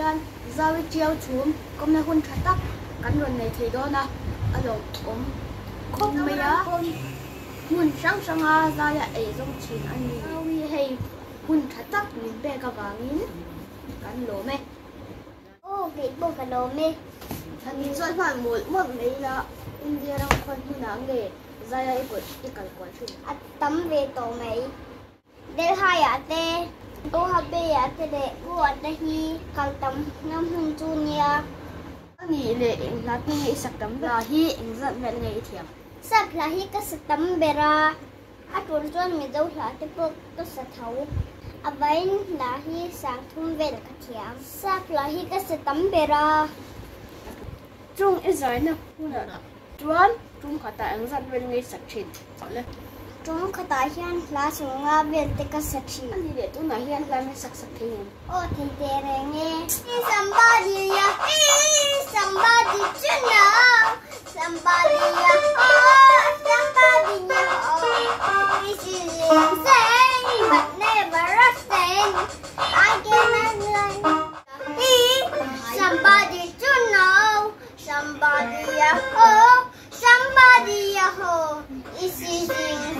hian zawi chiao chum komna hun thatak kan ron nei thei do na alo om khom meya hun sang a zaya ei zong chin ani zawi hei hun thatak min be ka wangin kan lo me ô bị bông cả đồ mê ani zoi phan mol mei la India rang khon huna nge zaya ikal kwal chu at tấm về tổ mấy để hai ạ tê ô hà bê ạ tê để ô ạ tê hi cầu tấm năm hun chu nia ani le la ti sak tam la hi engzat vel ngei thiam sắp là hi cái sự tấm bê ra à tuần tuần mình đâu là tê bốc cái sự thấu à vậy là hi sáng thun về cái thiam sắp là hi cái sự tấm bê ra chung izai na huna chuan chung khata engzat vel ngei sak thin le chúng có tại hiện là số nga về tê cái sự chi ani le tu na hian la me sak thin ô thì tê re nghe somebody ya somebody you know somebody ya oh somebody know this is insane but never a thing I cannot learn somebody you know somebody ya oh somebody ya oh this is insane